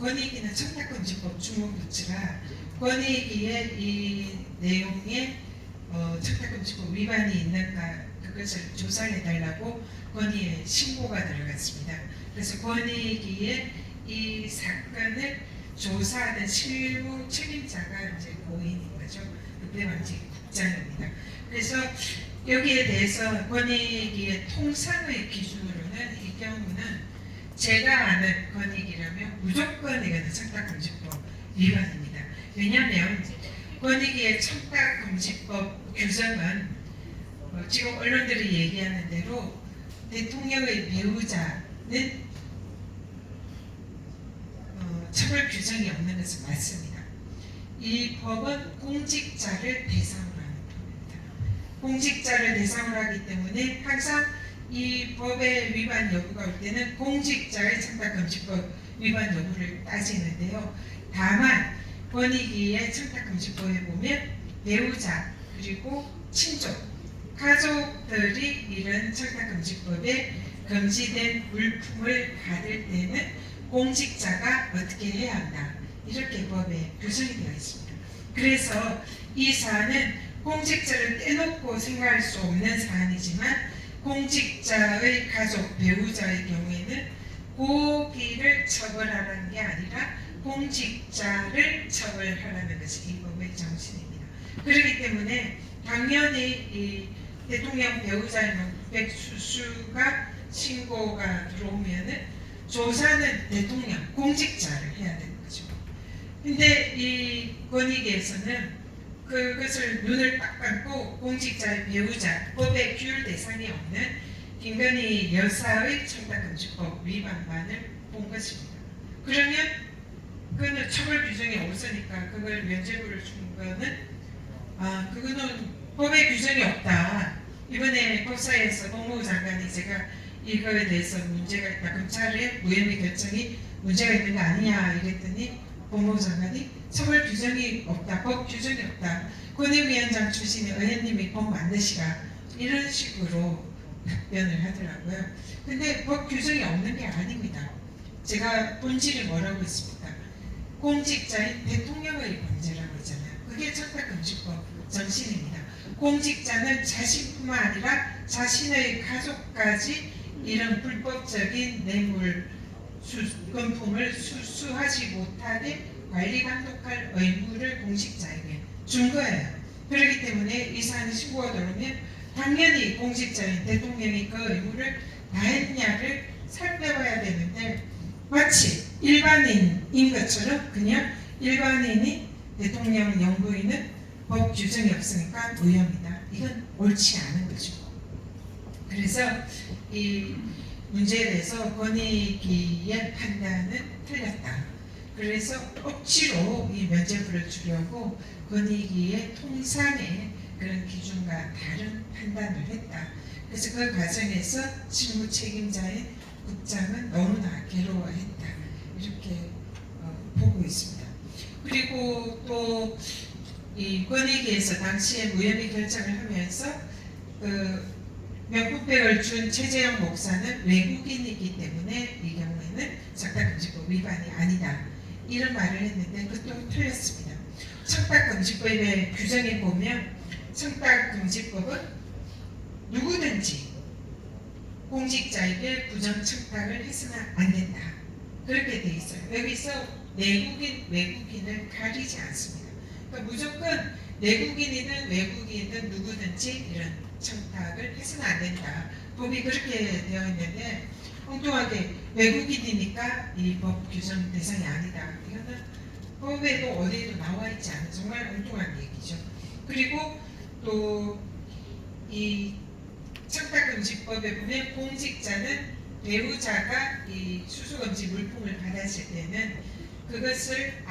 권익위는 청탁금지법 주목조치라 권익위의 이 내용에 청탁금지법 위반이 있는가 그것을 조사를 해달라고 권익위에 신고가 들어갔습니다. 그래서 권익위에 이 사건을 조사하는 실무 책임자가 이제 고인인 거죠. 국대방지 국장입니다. 그래서 여기에 대해서 권익위의 통상의 기준으로는 이 경우는 제가 아는 권익위라면 무조건 이거는 청탁금지법 위반입니다. 왜냐하면 권익위의 청탁금지법 규정은 지금 언론들이 얘기하는 대로 대통령의 배우자는 처벌 규정이 없는 것은 맞습니다. 이 법은 공직자를 대상으로 하는 법입니다. 공직자를 대상으로 하기 때문에 항상 이 법의 위반 여부가 올 때는 공직자의 청탁금지법 위반 여부를 따지는데요. 다만 권익위의 청탁금지법에 보면 배우자 그리고 친족, 가족들이 이런 청탁금지법에 금지된 물품을 받을 때는 공직자가 어떻게 해야 한다. 이렇게 법에 규정이 되어 있습니다. 그래서 이 사안은 공직자를 떼놓고 생각할 수 없는 사안이지만 공직자의 가족, 배우자의 경우에는 고기를 처벌하라는 게 아니라 공직자를 처벌하라는 것이 이 법의 정신입니다. 그렇기 때문에 당연히 이 대통령 배우자의 백수수가 신고가 들어오면은 조사는 대통령, 공직자를 해야 되는 거죠. 근데 이 권익위에서는 그것을 눈을 딱 감고 공직자의 배우자, 법의 규율 대상이 없는 김건희 여사의 청탁금지법 위반만을 본 것입니다. 그러면 그거는 처벌 규정이 없으니까 그걸 면죄부를 준 거는 그거는 법의 규정이 없다. 이번에 법사위에서 법무부 장관이 제가 이거에 대해서 문제가 있다. 검찰의 무혐의 결정이 문제가 있는 거 아니냐 이랬더니 법무부 장관이 처벌 규정이 없다. 법 규정이 없다. 권익위원장 출신의 의원님이 법 만드시라. 이런 식으로 답변을 하더라고요. 근데 법 규정이 없는 게 아닙니다. 제가 본질이 뭐라고 했습니까? 공직자인 대통령의 범죄라고 했잖아요. 그게 청탁금지법 정신입니다. 공직자는 자신뿐만 아니라 자신의 가족까지 이런 불법적인 뇌물 금품을 수수하지 못하게 관리 감독할 의무를 공직자에게 준 거예요. 그렇기 때문에 이 사안이 신고가 들어오면 당연히 공직자인 대통령이 그 의무를 다했냐를 살펴봐야 되는데 마치 일반인인 것처럼 그냥 일반인이 대통령 영부인은 법 규정이 없으니까 무혐의다. 이건 옳지 않은 거죠. 그래서 이 문제에 대해서 권익위의 판단은 틀렸다. 그래서 억지로 이 면죄부를 주려고 권익위의 통상의 그런 기준과 다른 판단을 했다. 그래서 그 과정에서 실무 책임자인 국장은 너무나 괴로워했다. 이렇게 보고 있습니다. 그리고 또 이 권익위에서 당시에 무혐의 결정을 하면서 명품백을 준 최재형 목사는 외국인이기 때문에 이 경우에는 청탁금지법 위반이 아니다. 이런 말을 했는데 그것도 틀렸습니다. 청탁금지법의 규정에 보면 청탁금지법은 누구든지 공직자에게 부정청탁을 해서는 안 된다. 그렇게 돼 있어요. 여기서 내국인, 외국인을 가리지 않습니다. 그러니까 무조건 내국인이든 외국인이든 누구든지 이런 청탁을 해서는 안 된다. 법이 그렇게 되어 있는데 엉뚱하게 외국인이니까 이 법 규정 대상이 아니다. 이거는 법에도 어디에도 나와 있지 않은 정말 엉뚱한 얘기죠. 그리고 또 이 청탁금지법에 보면 공직자는 배우자가 이 수수금지 물품을 받았을 때는 그것을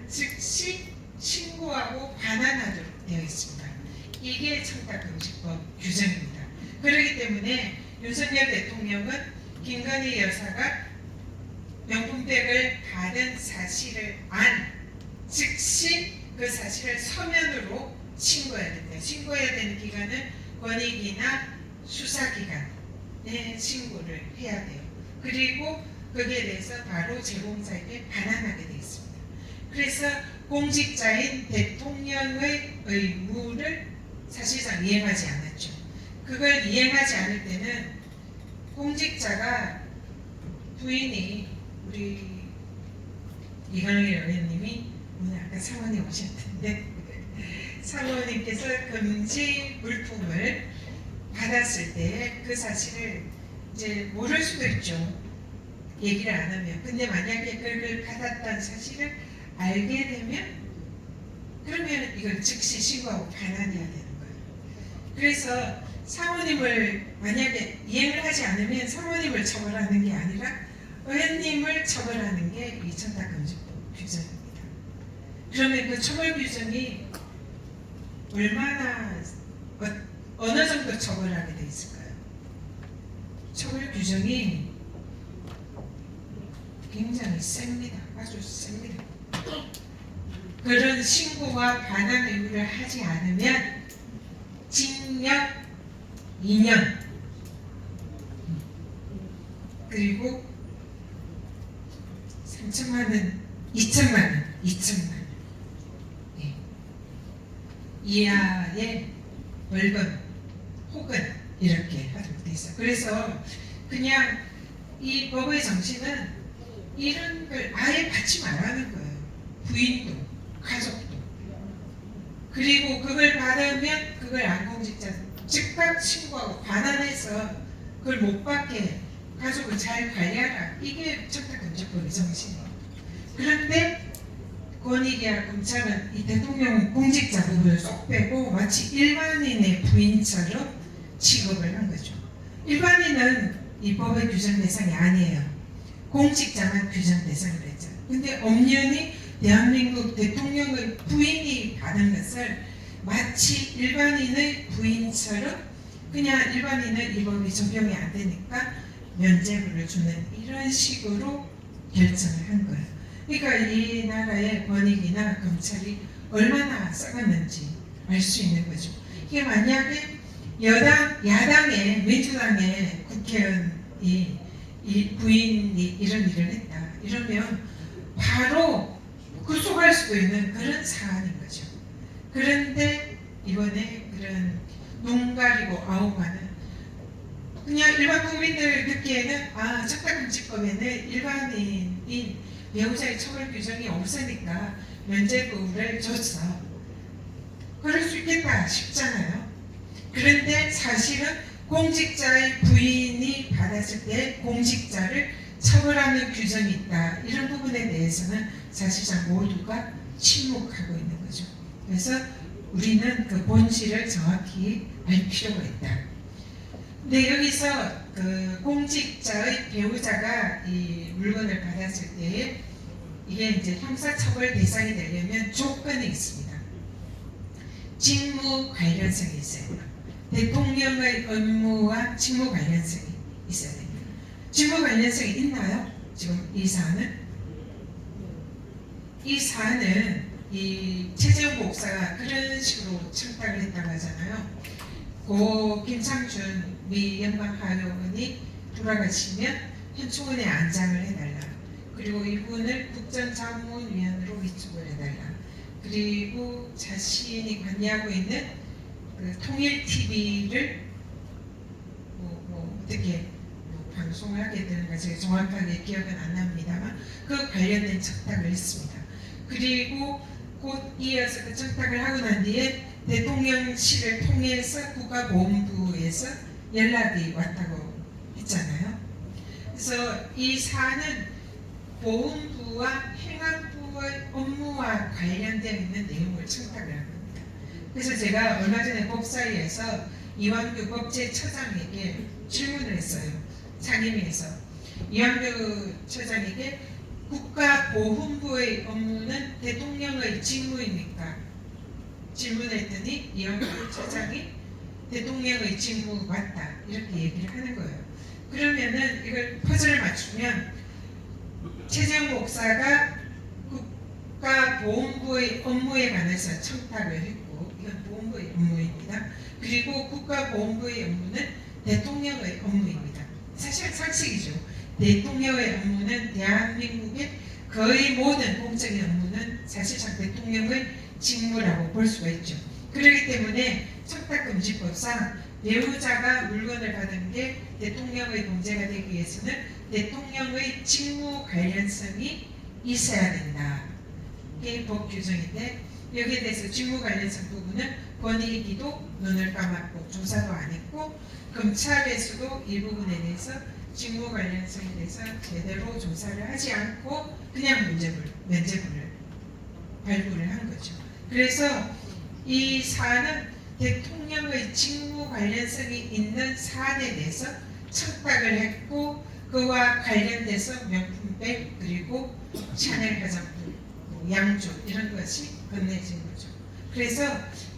즉시 신고하고 반환하도록 되어 있습니다. 이게 청탁금지법 규정입니다. 그렇기 때문에 윤석열 대통령은 김건희 여사가 명품백을 받은 사실을 즉시 그 사실을 서면으로 신고해야 됩니다. 신고해야 되는 기간은 권익위나 수사기관에 신고를 해야 돼요. 그리고 거기에 대해서 바로 제공자에게 반환하게 되어 있습니다. 그래서 공직자인 대통령의 의무를 사실상 이행하지 않았죠. 그걸 이행하지 않을 때는 공직자가 부인이 우리 이강일 의원님이 오늘 아까 사모님 오셨는데 사모님께서 금지 물품을 받았을 때 그 사실을 이제 모를 수도 있죠. 얘기를 안 하면. 근데 만약에 그걸 받았다는 사실을 알게 되면 그러면 이걸 즉시 신고하고 반환해야 되는 거예요. 그래서 사모님을 만약에 이행을 하지 않으면 사모님을 처벌하는 게 아니라 의원님을 처벌하는 게 이 청탁금지법 규정입니다. 그러면 그 처벌 규정이 얼마나 어느 정도 처벌하게 돼 있을까요? 처벌 규정이 굉장히 셉니다. 아주 셉니다. 그런 신고와 반환 의무를 하지 않으면 징역 2년 그리고 3천만 원, 2천만 원, 2천만 원 이하의 벌금 혹은 이렇게 하도록 되어 있어요. 그래서 그냥 이 법의 정신은 이런 걸 아예 받지 말라는 거예요. 부인도 가족도. 그리고 그걸 받으면 그걸 안공직자 즉각 신고하고 반환해서 그걸 못 받게 가족을 잘 관리하라. 이게 청탁금지법의 정신이에요. 그런데 권익위와 검찰은 이 대통령 공직자 부분을 쏙 빼고 마치 일반인의 부인처럼 취급을 한 거죠. 일반인은 이 법의 규정 대상이 아니에요. 공직자만 규정 대상을 했죠. 근데 엄연히 대한민국 대통령의 부인이 받은 것을 마치 일반인의 부인처럼 그냥 일반인은 이 법이 적용이 안 되니까 면죄부를 주는 이런 식으로 결정을 한 거예요. 그러니까 이 나라의 권익이나 검찰이 얼마나 썩었는지 알 수 있는 거죠. 이게 만약에 야당의 민주당의 국회의원이 이 부인이 이런 일을 했다 이러면 바로 구속할 수도 있는 그런 사안인 거죠. 그런데 이번에 그런 눈 가리고 아웅하는 그냥 일반 국민들 듣기에는 청탁금지법에는 일반인인 배우자의 처벌 규정이 없으니까 면죄부를 줬어. 그럴 수 있겠다 싶잖아요. 그런데 사실은 공직자의 부인이 받았을 때 공직자를 처벌하는 규정이 있다. 이런 부분에 대해서는 사실상 모두가 침묵하고 있는 거죠. 그래서 우리는 그 본질을 정확히 알 필요가 있다. 근데 여기서 그 공직자의 배우자가 이 물건을 받았을 때 이게 이제 형사처벌 대상이 되려면 조건이 있습니다. 직무 관련성이 있어야 돼요. 대통령의 업무와 직무 관련성이 있어야 됩니다. 직무 관련성이 있나요? 지금 이 사안은? 이 사안은 이 최재형 목사가 그런 식으로 청탁을 했다고 하잖아요. 고 김상준 미 연방하원이 돌아가시면 현충원에 안장을 해달라. 그리고 이분을 국정자문위원으로 위촉을 해달라. 그리고 자신이 관여하고 있는 그 통일TV를 어떻게 방송을 하게 되는가 제가 정확하게 기억은 안 납니다만 그 관련된 청탁을 했습니다. 그리고 곧 이어서 그 청탁을 하고 난 뒤에 대통령실을 통해서 국가보훈부에서 연락이 왔다고 했잖아요. 그래서 이 사안은 보훈부와 행안부의 업무와 관련되어 있는 내용을 청탁을 한 겁니다. 그래서 제가 얼마 전에 법사위에서 이완규 법제처장에게 질문을 했어요. 상임위에서 이완규 처장에게 국가보훈부의 업무는 대통령의 직무입니까? 질문했더니 이완규 처장이 대통령의 직무 맞다 이렇게 얘기를 하는 거예요. 그러면은 이걸 퍼즐을 맞추면 최재형 목사가 국가보훈부의 업무에 관해서 청탁을 했고 이건 보훈부의 업무입니다. 그리고 국가보훈부의 업무는 대통령의 업무입니다. 사실 상식이죠. 대통령의 업무는 대한민국의 거의 모든 공적인 업무는 사실상 대통령의 직무라고 볼 수가 있죠. 그렇기 때문에 청탁금지법상 배우자가 물건을 받은 게 대통령의 문제가 되기 위해서는 대통령의 직무 관련성이 있어야 된다. 이게 법 규정인데 여기에 대해서 직무 관련성 부분은 권익위도 눈을 감았고 조사도 안 했고 검찰에서도 이 부분에 대해서 직무 관련성에 대해서 제대로 조사를 하지 않고 그냥 면제부를 발부를 한 거죠. 그래서 이 사안은 대통령의 직무 관련성이 있는 사안에 대해서 청탁을 했고 그와 관련돼서 명품백 그리고 샤넬 화장품, 양주 이런 것이 건네진 거죠. 그래서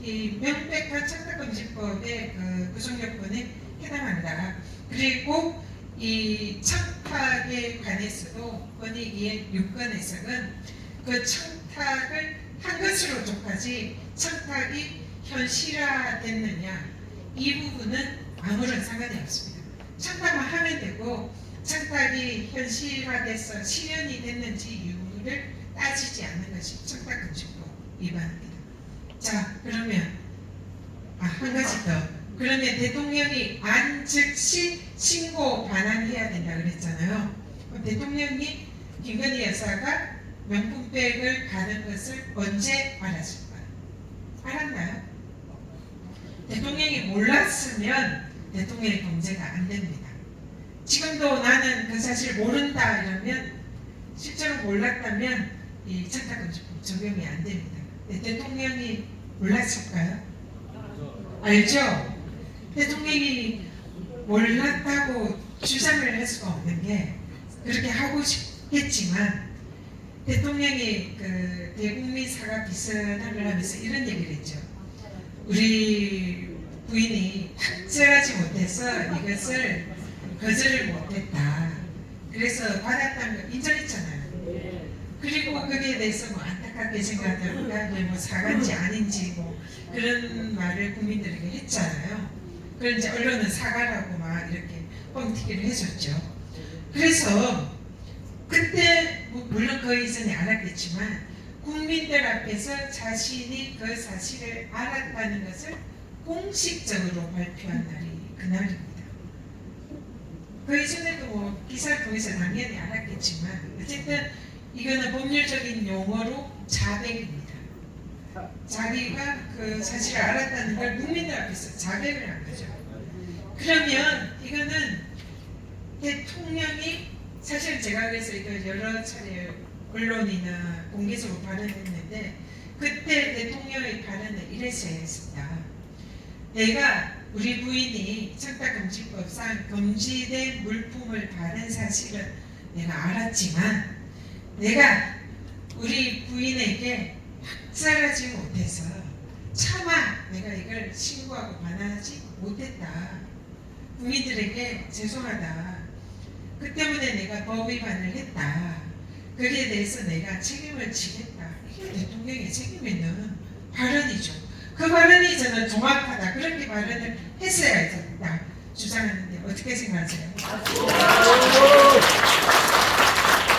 이 명백한 청탁금지법의 그 구성요건에 해당한다. 그리고 이 청탁에 관해서도 권익위의 유권 해석은 그 청탁을 한 것으로 족하지 청탁이 현실화됐느냐 이 부분은 아무런 상관이 없습니다. 청탁만 하면 되고 청탁이 현실화돼서 실현이 됐는지 이유를 따지지 않는 것이 청탁금지법 위반입니다. 자 그러면 한 가지 더. 그러면 대통령이 안 즉시 신고 반환해야 된다 그랬잖아요. 그럼 대통령이 김건희 여사가 명품백을 받은 것을 언제 알았을까요? 알았나요? 대통령이 몰랐으면 대통령의 범죄가 안 됩니다. 지금도 나는 그 사실 모른다 이러면 실제로 몰랐다면 이 청탁금지법 적용이 안 됩니다. 대통령이 몰랐을까요? 알죠? 대통령이 몰랐다고 주장을 할 수가 없는 게 그렇게 하고 싶겠지만 대통령이 그 대국민 사과 비선을 하면서 이런 얘기를 했죠. 우리 부인이 확실하지 못해서 이것을 거절을 못했다. 그래서 받았다는 거 인정했잖아요. 그리고 거기에 대해서 뭐 안타깝게 생각하니까 뭐 사과인지 아닌지 뭐 그런 말을 국민들에게 했잖아요. 그런 이제 언론은 사과라고 막 이렇게 뻥튀기를 해줬죠. 그래서 그때 물론 그 이전에 알았겠지만 국민들 앞에서 자신이 그 사실을 알았다는 것을 공식적으로 발표한 날이 그날입니다. 그 이전에도 뭐 기사를 통해서 당연히 알았겠지만 어쨌든 이거는 법률적인 용어로 자백입니다. 자기가 그 사실을 알았다는 걸 국민들 앞에서 자백을 한 거죠. 그러면 이거는 대통령이 사실 제가 그래서 이거 여러 차례 언론이나 공개적으로 발언했는데 그때 대통령의 발언을 이래서 했습니다. 내가 우리 부인이 청탁금지법상 금지된 물품을 받은 사실은 내가 알았지만 내가 우리 부인에게 확실하지 못해서 차마 내가 이걸 신고하고 반환하지 못했다. 국민들에게 죄송하다. 그 때문에 내가 법 위반을 했다. 거기에 대해서 내가 책임을 지겠다. 이게 대통령의 책임 있는 발언이죠. 그 발언이 저는 정확하다. 그렇게 발언을 했어야 된다. 주장하는데 어떻게 생각하세요?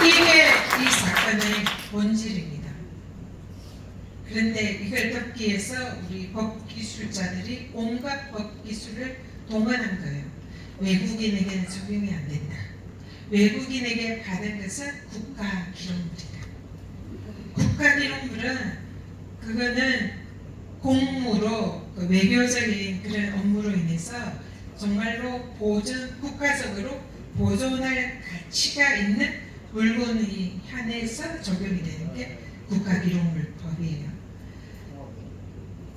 이게 이 사건의 본질입니다. 그런데 이걸 덮기 위해서 우리 법기술자들이 온갖 법기술을 동원한 거예요. 외국인에게는 적용이 안 된다. 외국인에게 받은 것은 국가기록물이다. 국가기록물은 그거는 공무로 그 외교적인 그런 업무로 인해서 정말로 국가적으로 보존할 가치가 있는 물건이 한해서 적용이 되는 게 국가기록물법이에요.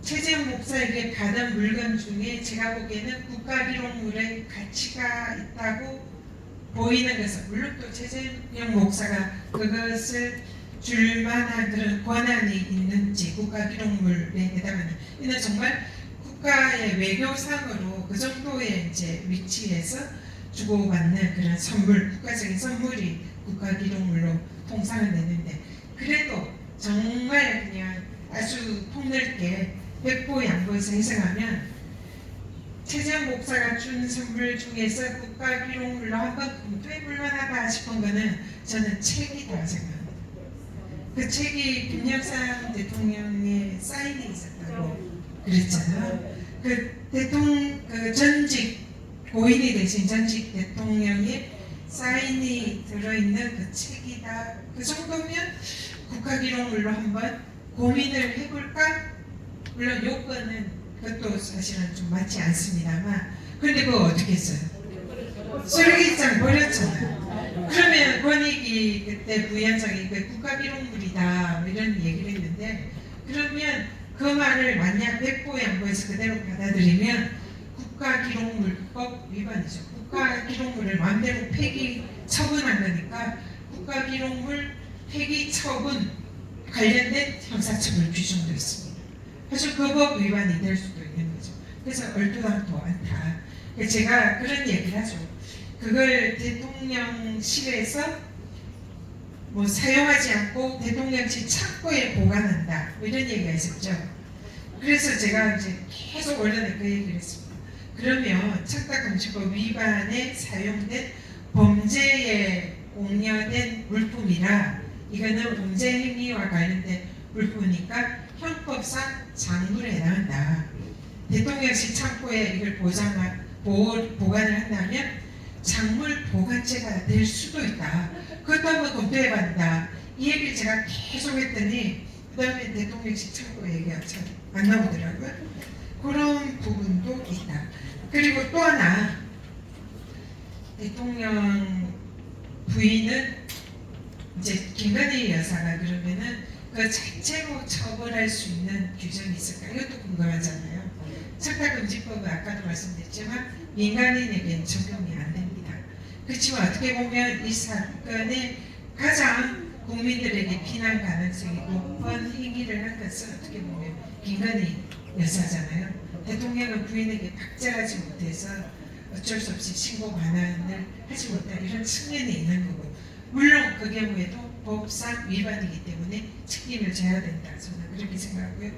최재형 목사에게 받은 물건 중에 제가 보기에는 국가기록물의 가치가 있다고 보이는 것은 물론 또 최재형 목사가 그것을 줄 만한 그런 권한이 있는지 국가기록물에 해당하는 이는 정말 국가의 외교상으로 그 정도의 이제 위치에서 주고받는 그런 선물, 국가적인 선물이 국가기록물로 통상을 내는데 그래도 정말 그냥 아주 폭넓게 백보양보해서 해석하면 최재형 목사가 준 선물 중에서 국가 기록물로 한번 검토해 볼 만하다 싶은 거는 저는 책이다 생각합니다. 그 책이 김영삼 대통령의 사인이 있었다고 그랬잖아요. 그 전직 고인이 되신 전직 대통령의 사인이 들어있는 그 책이다. 그 정도면 국가기록물로 한번 고민을 해볼까? 물론 요건은 그것도 사실은 좀 맞지 않습니다만, 그런데 그거 어떻게 했어요? 쓰레기장 버렸잖아요. 그러면 권익위 그때 부위원장이 그 국가기록물이다 뭐 이런 얘기를 했는데, 그러면 그 말을 만약 백보 양보해서 그대로 받아들이면 국가기록물법 위반이죠. 국가기록물을 마음대로 폐기 처분한 거니까 국가기록물 폐기 처분 관련된 형사처벌 규정도 있습니다. 사실 그 법 위반이 될 수도 있는 거죠. 그래서 얼토당토 않다. 제가 그런 얘기를 하죠. 그걸 대통령실에서 뭐 사용하지 않고 대통령실 창고에 보관한다, 뭐 이런 얘기가 있었죠. 그래서 제가 이제 계속 언론에 그 얘기를 했습니다. 그러면 착각금지법 위반에 사용된 범죄에 공여된 물품이라 이거는 범죄 행위와 관련된 물품이니까 형법상 작물에 해당한다. 대통령실 창고에 이걸 보관을 한다면 작물 보관죄가 될 수도 있다. 그것도 한번 검토해봤다. 이 얘기를 제가 계속 했더니 그 다음에 대통령실 창고 얘기가 잘 안 나오더라고요. 그런 부분도 있다. 그리고 또 하나, 대통령 부인은 이제 김건희 여사가 그러면은 그 자체로 처벌할 수 있는 규정이 있을까? 이것도 궁금하잖아요. 착각금지법은 아까도 말씀드렸지만 민간인에게는 적용이 안 됩니다. 그렇지만 어떻게 보면 이 사건의 가장 국민들에게 비난 가능성이 높은 행위를 한 것은 어떻게 보면 김건희 여사잖아요. 대통령은 부인에게 박제하지 못해서 어쩔 수 없이 신고 반환을 하지 못한 이런 측면이 있는 거고, 물론 그 경우에도 법상 위반이기 때문에 책임을 져야 된다. 저는 그렇게 생각하고요.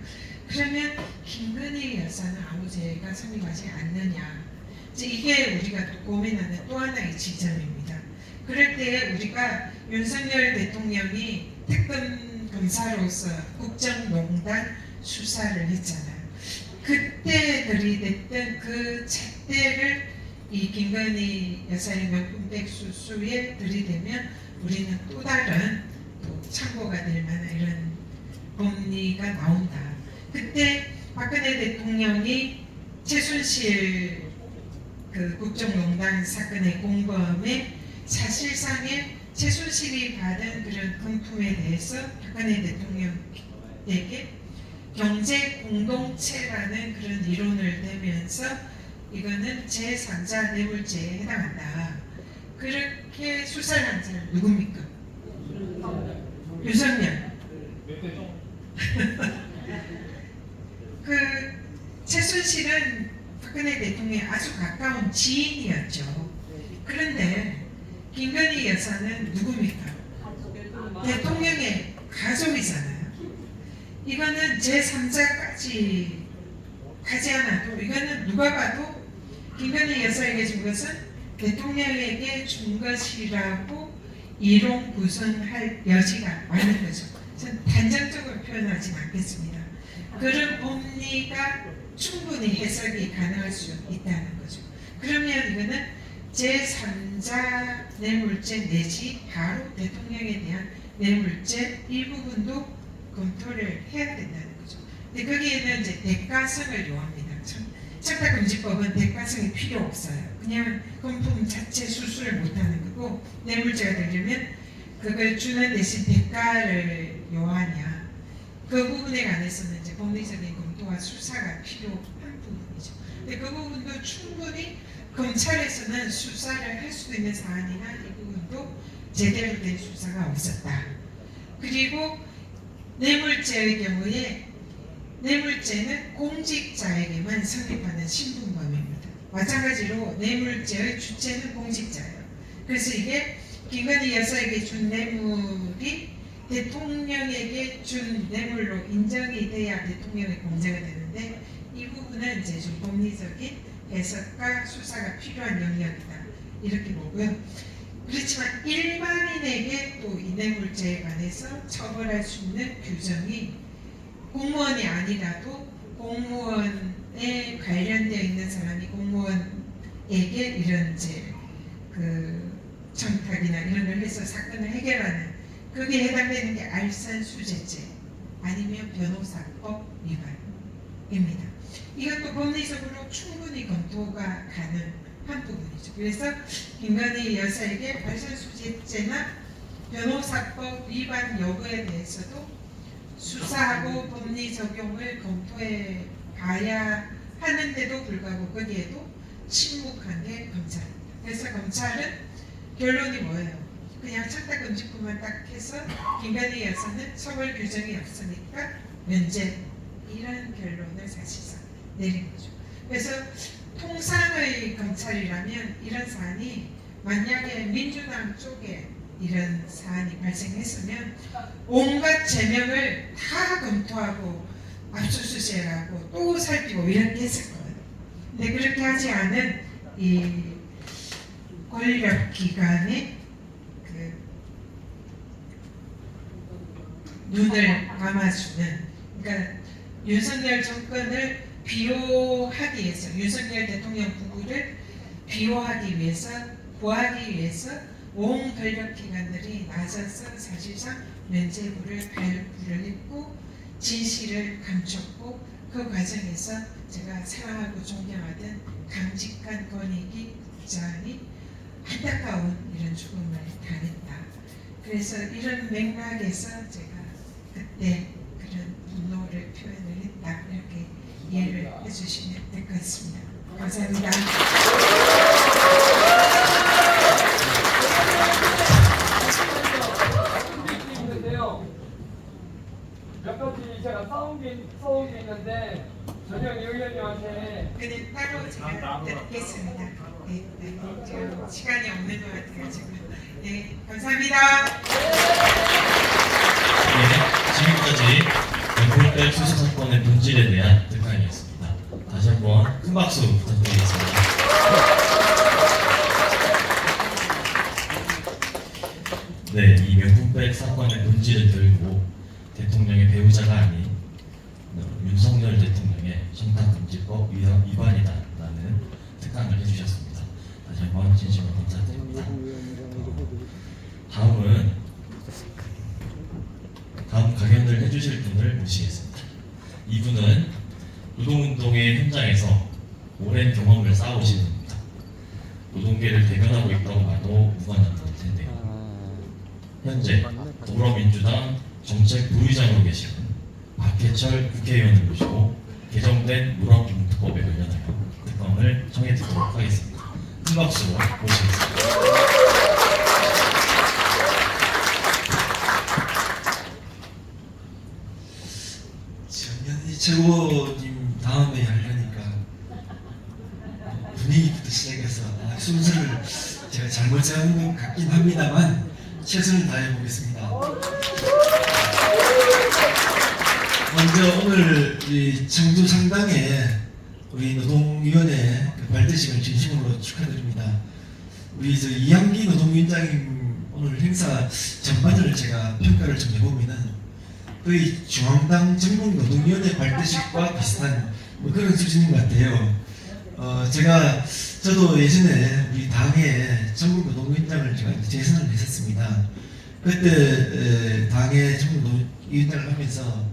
그러면 김건희 여사는 아무 죄가 성립하지 않느냐. 이제 이게 우리가 또 고민하는 또 하나의 지점입니다. 그럴 때 우리가 윤석열 대통령이 특검 검사로서 국정농단 수사를 했잖아요. 그때 들이댔던 그 잣대를 이 김건희 여사의 명품백 수수에 들이대면 우리는 또 다른 또 참고가 될 만한 이런 법리가 나온다. 그때 박근혜 대통령이 최순실 그 국정농단 사건의 공범에 사실상의 최순실이 받은 그런 금품에 대해서 박근혜 대통령에게 경제 공동체라는 그런 이론을 내면서 이거는 제3자 뇌물죄에 해당한다. 그렇게 수사를 한 사람 누굽니까? 윤석열. 그 최순실은 박근혜 대통령의 아주 가까운 지인이었죠. 그런데 김건희 여사는 누굽니까? 대통령의 가족이잖아요. 이거는 제3자까지 가지 않아도 이거는 누가 봐도 김건희 여사에게 준 것은 대통령에게 준 것이라고 이론 구성할 여지가 많은 거죠. 전 단정적으로 표현하지 않겠습니다. 그런 법리가 충분히 해석이 가능할 수 있다는 거죠. 그러면 이거는 제3자 뇌물죄 내지 바로 대통령에 대한 뇌물죄 이 부분도 검토를 해야 된다는 거죠. 근데 거기에는 이제 대가성을 요합니다. 착각금지법은 대가성이 필요 없어요. 그냥 금품 자체 수수를 못하는 거고, 뇌물죄가 되려면 그걸 주는 대신 대가를 요하냐. 그 부분에 관해서는 이제 법리적인 검토와 수사가 필요한 부분이죠. 근데 그 부분도 충분히 검찰에서는 수사를 할 수도 있는 사안이나 이 부분도 제대로 된 수사가 없었다. 그리고 뇌물죄의 경우에 뇌물죄는 공직자에게만 성립하는 신분범입니다. 마찬가지로 뇌물죄의 주체는 공직자예요. 그래서 이게 김건희 여사에게 준 뇌물이 대통령에게 준 뇌물로 인정이 돼야 대통령의 공제가 되는데, 이 부분은 이제 좀 법리적인 해석과 수사가 필요한 영역이다 이렇게 보고요. 그렇지만 일반인에게 또 이 뇌물죄에 관해서 처벌할 수 있는 규정이 공무원이 아니라도 공무원에 관련되어 있는 사람이 공무원에게 이런 이제 그 청탁이나 이런 걸 해서 사건을 해결하는 그게 해당되는 게 알선수재죄 아니면 변호사법 위반입니다. 이것도 법리적으로 충분히 검토가 가능한 부분이죠. 그래서 김건희 여사에게 알선수재죄나 변호사법 위반 여부에 대해서도 수사하고 법리 적용을 검토해 봐야 하는데도 불구하고 거기에도 침묵한 게 검찰입니다. 그래서 검찰은 결론이 뭐예요? 그냥 청탁금지법만 딱 해서 김건희 여사는 처벌 규정이 없으니까 면제 이런 결론을 사실상 내린 거죠. 그래서 통상의 검찰이라면 이런 사안이 만약에 민주당 쪽에 이런 사안이 발생했으면 온갖 제명을 다 검토하고 압수수색하고 또 살피고 이렇게 했을 거예요. 근데 그렇게 하지 않은 이 권력기관의 그 눈을 감아주는, 그러니까 윤석열 정권을 비호하기 위해서, 윤석열 대통령 부부를 비호하기 위해서, 보호하기 위해서 온 권력기관들이 나서서 사실상 면죄부를 발부를 했고 진실을 감췄고 그 과정에서 제가 사랑하고 존경하던 강직한 권익위 국장이 안타까운 이런 죽음을 당했다. 그래서 이런 맥락에서 제가 그때 그런 분노를 표현을 했다. 이렇게 이해를 해주시면 될 것 같습니다. 감사합니다. 몇 가지 제가 싸운 게 있는데 전혀 의원님한테 그냥 따로 제가 듣겠습니다. 네, 지금 시간이 없는 것 같아가지고. 네, 감사합니다. 네, 지금까지 뇌물백 수사 사건의 본질에 대한 특강이었습니다. 다시 한번 큰 박수 부탁드리겠습니다. 네, 이 뇌물백 사건의 본질을 들고 대통령의 배우자가 아닌 윤석열 대통령의 청탁금지법 위반이다라는 특강을 해주셨습니다. 다시 한번 진심으로 감사드립니다. 다음 강연을 해주실 분을 모시겠습니다. 이분은 노동운동의 현장에서 오랜 경험을 쌓아오신 분입니다. 노동계를 대변하고 있다고 봐도 무관할 텐데요. 현재 더불어민주당 정책부의장으로 계시는 박해철 국회의원을 모시고 개정된 노란봉투법에 관련하여 특검을 청해 듣도록 하겠습니다. 큰 박수로 모시겠습니다. 전현희 최고님 다음에 하려니까 분위기부터 시작해서 순서를 제가 잘못 잡은 것 같긴 합니다만 최선을 다해 보겠습니다. 먼저 오늘 이 청주 상당에 우리 노동위원회 발대식을 진심으로 축하드립니다. 우리 이한기 노동위원장님 오늘 행사 전반을 제가 평가를 좀 해보면은 거의 중앙당 전국노동위원회 발대식과 비슷한 그런 수준인 것 같아요. 저도 예전에 우리 당의 전국노동위원장을 제가 재선을 했었습니다. 그때 당의 전국노동위원장을 하면서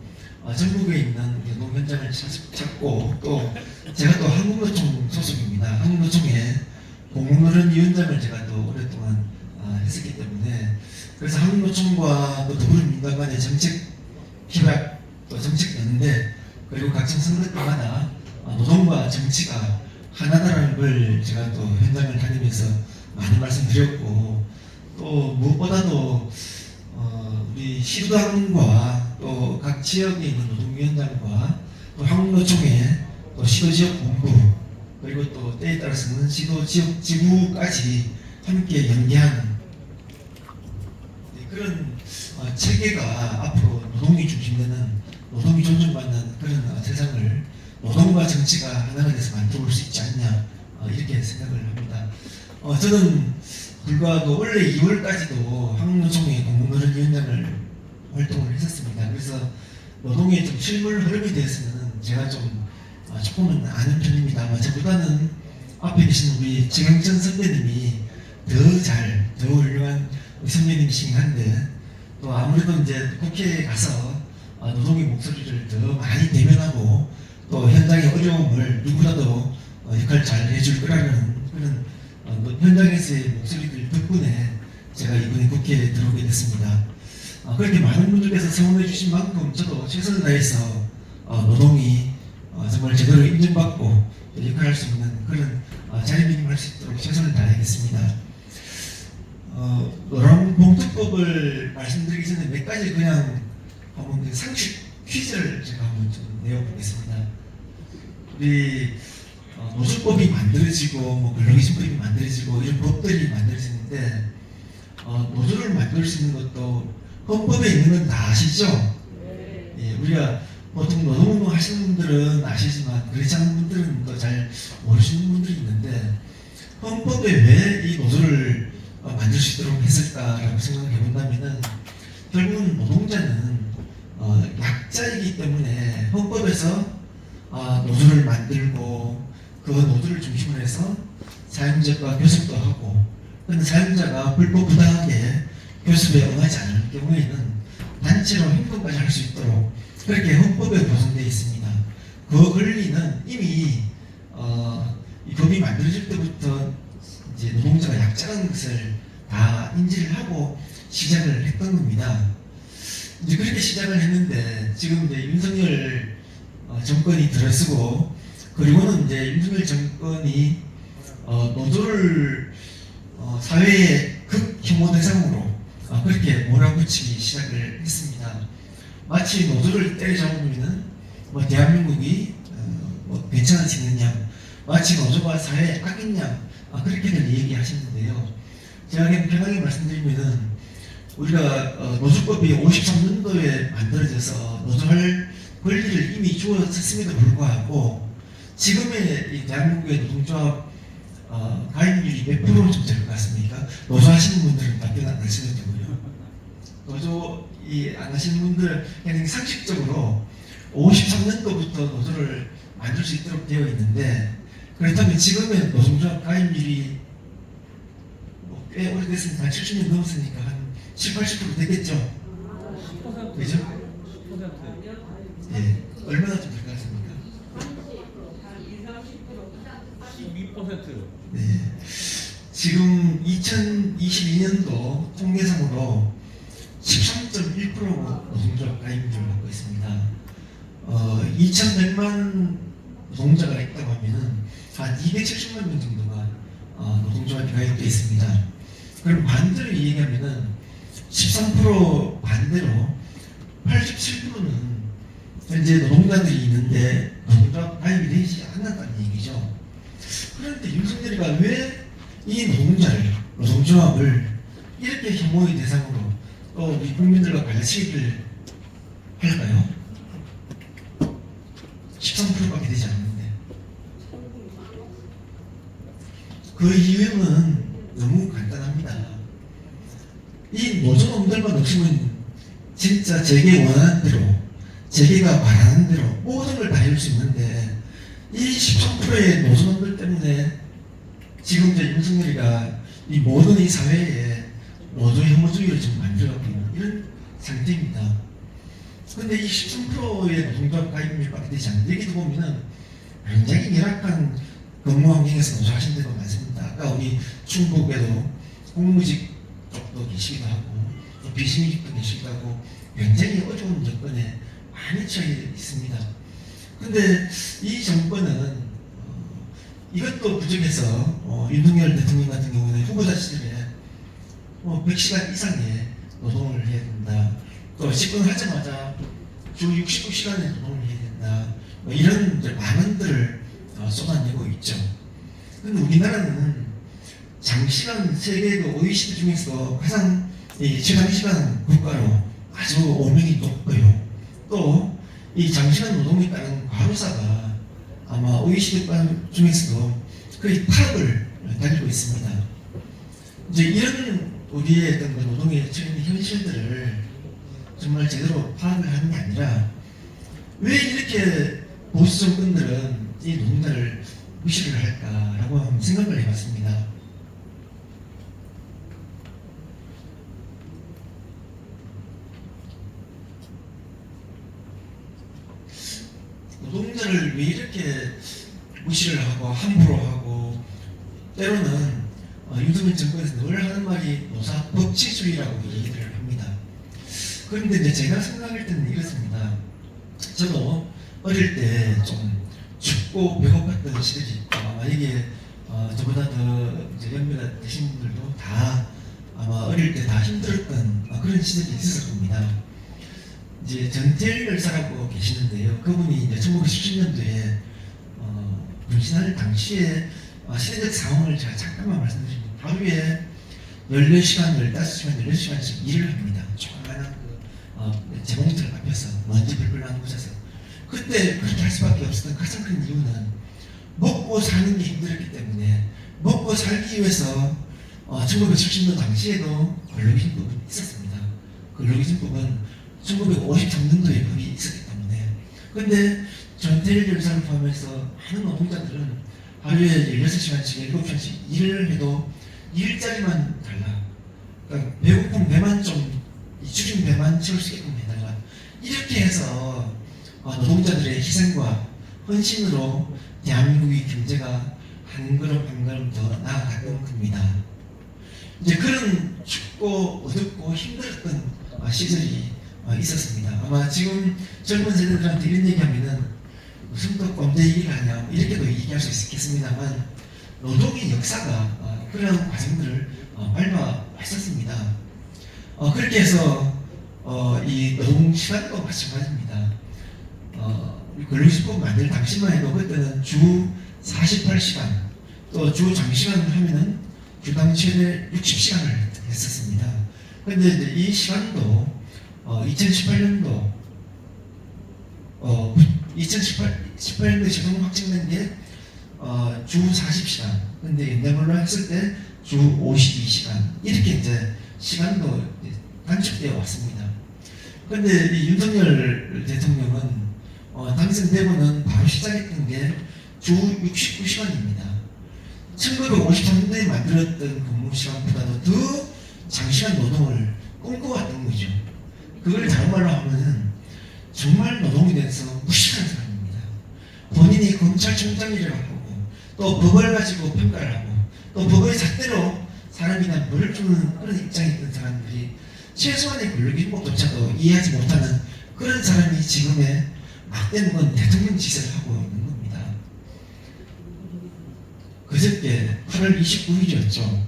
전국에 있는 노동현장을 찾고 또 제가 또 한국노총 소속입니다. 한국노총에 공무노련위원장을 제가 또 오랫동안 했었기 때문에 그래서 한국노총과 또 더불어민주당 간의 정책 협약 또 정책 연대 그리고 각종 선거 때마다 노동과 정치가 하나다라는 걸 제가 또 현장을 다니면서 많이 말씀드렸고 또 무엇보다도 우리 시도당과 또 각 지역에 있는 노동위원장과 또 한국노총의 또 시도지역 본부 그리고 또 때에 따라서는 시도지역 지부까지 함께 연계한 그런 체계가 앞으로 노동이 중심되는 노동이 존중받는 그런 세상을 노동과 정치가 하나가 돼서 만들어볼 수 있지 않냐 이렇게 생각을 합니다. 저는 불과 원래 2월까지도 한국노총의 공공노동위원장을 활동을 했었습니다. 그래서 노동의 좀 실물 흐름에 대해서는 제가 좀 조금은 아는 편입니다만 저보다는 앞에 계신 우리 정영천 선배님이 더 훌륭한 우리 선배님이시긴 한데 또 아무래도 이제 국회에 가서 노동의 목소리를 더 많이 대변하고 또 현장의 어려움을 누구라도 역할 잘 해줄 거라는 그런 현장에서의 목소리들 덕분에 제가 이번에 국회에 들어오게 됐습니다. 그렇게 많은 분들께서 성원해 주신 만큼 저도 최선을 다해서 노동이 정말 제대로 인정받고 역할할 수 있는 그런 자리매김할 수 있도록 최선을 다하겠습니다. 노란봉투법을 말씀드리기 전에 몇 가지 그냥 한번 상식 퀴즈를 제가 한번 좀 내어보겠습니다. 우리 노조법이 만들어지고 뭐 근로기준법이 만들어지고 이런 법들이 만들어지는데 노조를 만들 수 있는 것도 헌법에 있는 건 다 아시죠? 예, 우리가 보통 노동운동 하시는 분들은 아시지만 그렇지 않은 분들은 또 잘 모르시는 분들이 있는데 헌법에 왜 이 노조를 만들 수 있도록 했을까라고 생각해 본다면은 결국은 노동자는 약자이기 때문에 헌법에서 노조를 만들고 그 노조를 중심으로 해서 사용자과 교섭도 하고 근데 사용자가 불법 부당하게 교섭에 응하지 않을 경우에는 단체로 행동까지 할 수 있도록 그렇게 헌법에 보존되어 있습니다. 그 권리는 이미 이 법이 만들어질 때부터 이제 노동자가 약자라는 것을 다 인지를 하고 시작을 했던 겁니다. 이제 그렇게 시작을 했는데 지금 이제 윤석열 정권이 들어서고 그리고는 이제 윤석열 정권이 노조를 사회의 극혐오 대상으로 그렇게 몰아붙이기 시작을 했습니다. 마치 노조를 때려잡으면 뭐 대한민국이 뭐 괜찮아지느냐, 마치 노조가 사회의 악이냐 그렇게들 얘기하시는데요. 제가 그냥 편하게 말씀드리면은 우리가 노조법이 53년도에 만들어져서 노조할 권리를 이미 주어졌음에도 불구하고 지금의 이 대한민국의 노동조합 가입률이 몇 프로 좀 될 것 같습니까? 노조하시는 분들은 답변 안 하시는 거고요. 노조 안 하시는 분들은 그냥 상식적으로 53년도부터 노조를 만들 수 있도록 되어 있는데 그렇다면 지금의 노동조합 가입률이 꽤 오래됐으니까 한 70년 넘었으니까 한 70~80% 되겠죠? 10%. 그죠? 10%. 예. 얼마나 좀 될 것 같습니까? 12%. 네. 지금 2022년도 통계상으로 13.1% 노동조합 가입률을 갖고 있습니다. 2,100만 노동자가 있다고 하면은 한 270만 명 정도가 노동조합이 가입되어 있습니다. 그럼 반대로 얘기하면은 13% 반대로 87%는 현재 노동자들이 있는데 노동조합 가입이 되지 않는다는 얘기죠. 그런데 윤석열이가 왜 이 노동조합을 이렇게 혐오의 대상으로 또 우리 국민들과 갈라치기를 할까요? 13%밖에 되지 않는데 그 이유는 너무 간단합니다. 이 노조놈들만 없으면 진짜 제게 원하는 대로 제게가 말하는 대로 모든 걸 다 해줄 수 있는데 이 13%의 노조놈들 때문에 지금 이제 윤석열이가 이 모든 이 사회에 노조 혐오주의를 지금 만들어가고 있는 이런 상태입니다. 근데 이 13%의 노동조합 가입률밖에 되지 않는데 여기도 보면은 굉장히 열악한 근무 환경에서 노조하신 데도 많습니다. 아까 우리 충북에도 공무직 쪽도 계시기도 하고 또 비심직도 계시기도 하고 굉장히 어려운 여건에 많이 처해 있습니다. 근데 이 정권은 이것도 부족해서 윤석열 대통령 같은 경우는 후보자 시절에 100시간 이상의 노동을 해야 된다. 또 집권하자마자 주 69시간의 노동을 해야 된다. 이런 이제 많은들을 쏟아내고 있죠. 근데 우리나라는 장시간 세계 OECD 중에서 가장 최장시간 국가로 아주 오명이 높고요. 또 이 장시간 노동에 따른 과로사가 아마 OECD 국가 중에서도 거의 탑을 달리고 있습니다. 이제 이런 우리의 어떤 그 노동의 처한 현실들을 정말 제대로 파악을 하는 게 아니라 왜 이렇게 보수 정권들은 이 노동자를 무시를 할까라고 한번 생각을 해봤습니다. 노동자를 왜 이렇게 무시를 하고 함부로 하고 때로는 윤석열 정권에서 늘 하는 말이 노사 법치주의라고 얘기를 합니다. 그런데 이제 제가 생각할 때는 이렇습니다. 저도 어릴 때 좀 춥고 배고팠던 시절이 있고 아마 이게 저보다 더 이제 연배가 되신 분들도 다 아마 어릴 때 다 힘들었던 그런 시절이 있었을 겁니다. 이제 전태일 열사라고 계시는데요. 그분이 이제 1917년도에 분신할 당시에 시대적 상황을 제가 잠깐만 말씀드리면 하루에 14시간, 15시간, 16시간씩 일을 합니다. 조그마한 그 재봉틀 앞에서 먼지 불불 나는 곳에서 그때 그렇게 할 수밖에 없었던 가장 큰 이유는 먹고 사는 게 힘들었기 때문에 먹고 살기 위해서 1970년 당시에도 근로기준법이 있었습니다. 근로기준법은 1953년도에 법이 있었기 때문에 근데 전태일 열사를 포함해서 많은 노동자들은 하루에 16시간씩 7시간씩 일을 해도 일자리만 달라 그러니까 배고픈 배만 좀 줄인 배만 채울 수 있게끔 해달라 이렇게 해서 노동자들의 희생과 헌신으로 대한민국의 경제가 한 걸음 한 걸음 더 나아갔던 겁니다. 이제 그런 춥고 어둡고 힘들었던 시절이 있었습니다. 아마 지금 젊은 세대들한테 이런 얘기하면은 무슨 또 꼰대 얘기를 하냐 이렇게도 얘기할 수 있겠습니다만 노동의 역사가 그런 과정들을 밟아왔었습니다. 그렇게 해서 이 노동 시간도 마찬가지입니다. 근로기준법 만들 당시만 해도 그때는 주 48시간 또 주 장시간을 하면은 주당 최대 60시간을 했었습니다. 그런데 이제 이 시간도 2018년도 2018년도에 최종 확정된 게 주 40시간 근데 옛날로 했을 때 주 52시간 이렇게 이제 시간도 단축되어 왔습니다. 그런데 이 윤석열 대통령은 당선되고는 바로 시작했던 게 주 69시간입니다. 1953년도에 만들었던 근무 시간보다도 더 장시간 노동을 꿈꿔왔던 거죠. 그걸 다른 말로 하면은 정말 노동에 대해서 무식한 사람입니다. 본인이 검찰총장이라고 하고 또 법을 가지고 평가를 하고 또 법의 잣대로 사람이나 벌을 주는 그런 입장에 있던 사람들이 최소한의 근로기준법조차도 이해하지 못하는 그런 사람이 지금의 막대는 건 대통령 짓을 하고 있는 겁니다. 그저께 8월 29일이었죠.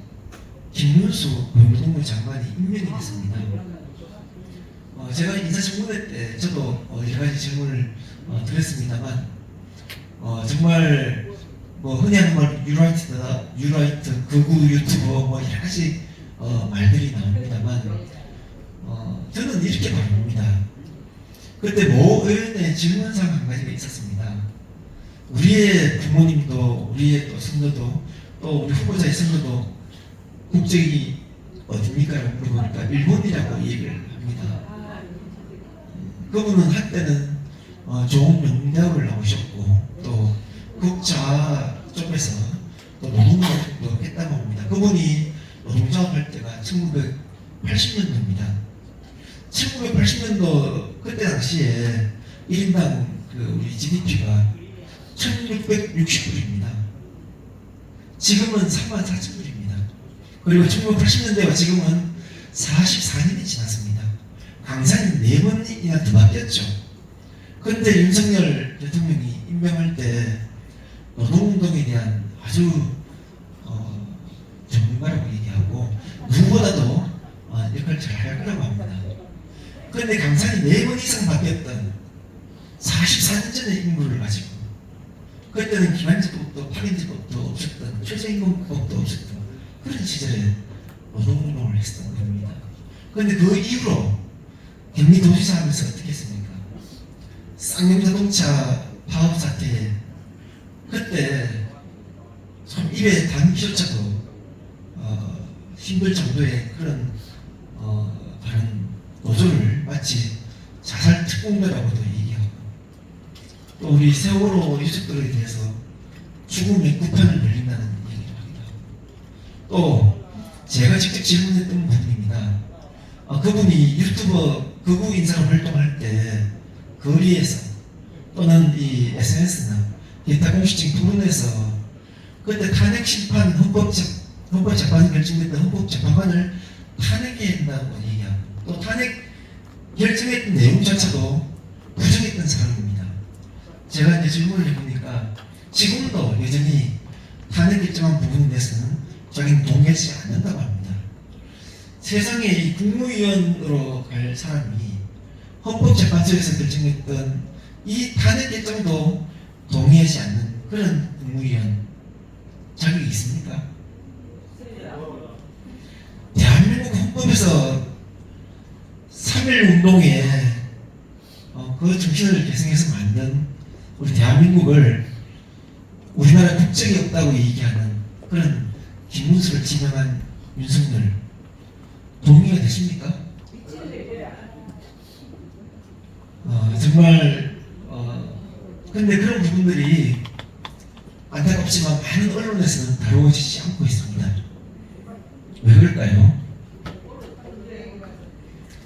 김문수 고용노동부 장관이 임명이 됐습니다. 제가 인사청문회 때 저도 여러 가지 질문을 드렸습니다만 정말 뭐 흔히 하는 말 유라이트, 극우 유튜버 뭐 여러 가지 말들이 나옵니다만 저는 이렇게 말합니다. 그때 모 의원의 질문상 한 가지가 있었습니다. 우리의 부모님도 우리의 또 선조도 또 우리 후보자의 선조도 국적이 어딥니까? 라고 물어보니까 일본이라고 얘기를 합니다. 그분은 한때는 좋은 명대학을 나오셨고 또 국자 쪽에서 또 노동자도 했다고 합니다. 그분이 노동자업 할 때가 1980년도입니다. 1980년도 그때 당시에 1인당 우리 GDP가 1660불입니다. 지금은 34,000불입니다. 그리고 1980년대와 지금은 44년이 지났습니다. 강산이 4번이나 더 바뀌었죠. 그런데 윤석열 대통령이 임명할 때 노동운동에 대한 아주 전문가라고 얘기하고 누구보다도 역할을 잘 할 거라고 합니다. 그런데 강산이 4번 이상 바뀌었던 44년 전의 인물을 가지고 그때는 기반제법도 파견제법도 없었던 최저임금법도 없었던 그런 시절에 노동운동을 했었던 겁니다. 그런데 그 이후로 경기도지사 하면서 어떻게 했습니까? 쌍용자동차 파업 사태에 그때 참 입에 담기조차도 힘들 정도의 그런 다른 노조를 마치 자살 특공대라고도 얘기하고, 또 우리 세월호 유족들에 대해서 죽음의 구편을 열린다는 얘기를 하기도 하고, 또 제가 직접 질문했던 분입니다. 그분이 유튜버 극우 인사로 활동할 때 거리에서 또는 이 SNS나 기타 공식적인 토론에서 그때 탄핵 심판 헌법재판이 결정됐던 헌법재판관을 탄핵해야 한다고 얘기하고, 또 탄핵 결정했던 내용조차도 부정했던 사람입니다. 제가 이제 질문을 해보니까 지금도 여전히 탄핵 결정한 부분에 대해서는 자기는 동의하지 않는다고 합니다. 세상에 이 국무위원으로 갈 사람이 헌법재판소에서 결정했던 이 탄핵 결정도 동의하지 않는 그런 국무위원 자격이 있습니까? 대한민국 헌법에서 3.1 운동에 그 정신을 계승해서 만든 우리 대한민국을 우리나라 국적이 없다고 얘기하는 그런 김문수를 지명한 윤석열 동의가 되십니까? 정말 근데 그런 부분들이 안타깝지만 많은 언론에서는 다루어지지 않고 있습니다. 왜 그럴까요?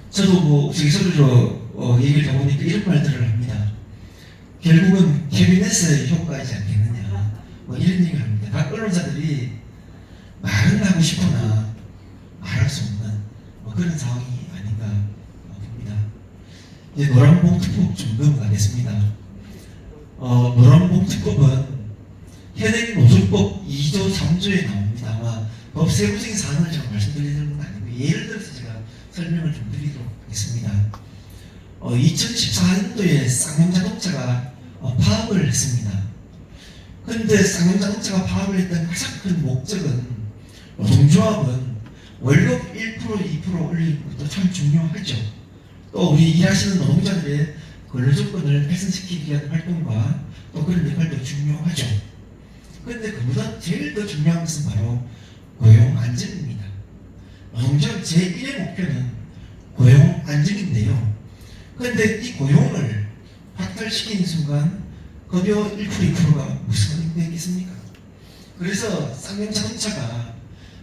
저도 뭐 우스갯소리로 얘기를 해보니까 이런 말들을 합니다. 결국은 캐비넷의 효과이지 않겠느냐, 뭐 이런 얘기를 합니다. 각 언론사들이 말은 하고 싶으나 말할 수 없는 뭐 그런 상황이 아닌가 봅니다. 이제 노란봉투법 좀 넘어가겠습니다. 노란봉투법은 현행 노조법 2조 3조에 나옵니다. 아마 법 세부적인 사항을 제가 말씀드리는 건 아니고 예를 들어서 제가 설명을 좀 드리도록 하겠습니다. 2014년도에 쌍용자동차가 파업을 했습니다. 그런데 쌍용자동차가 파업을 했던 가장 큰 목적은 노동조합은 월급 1% 2% 올리는 것도 참 중요하죠. 또 우리 일하시는 노동자들의 근로조건을 개선시키기 위한 활동과 또 그런 역할도 중요하죠. 그런데 그보다 제일 더 중요한 것은 바로 고용 안정입니다. 노동조합 제1의 목표는 고용 안정인데요. 그런데 이 고용을 박탈시키는 순간 급여 1% 2%가 무슨 의미가 있겠습니까? 그래서 쌍용자동차가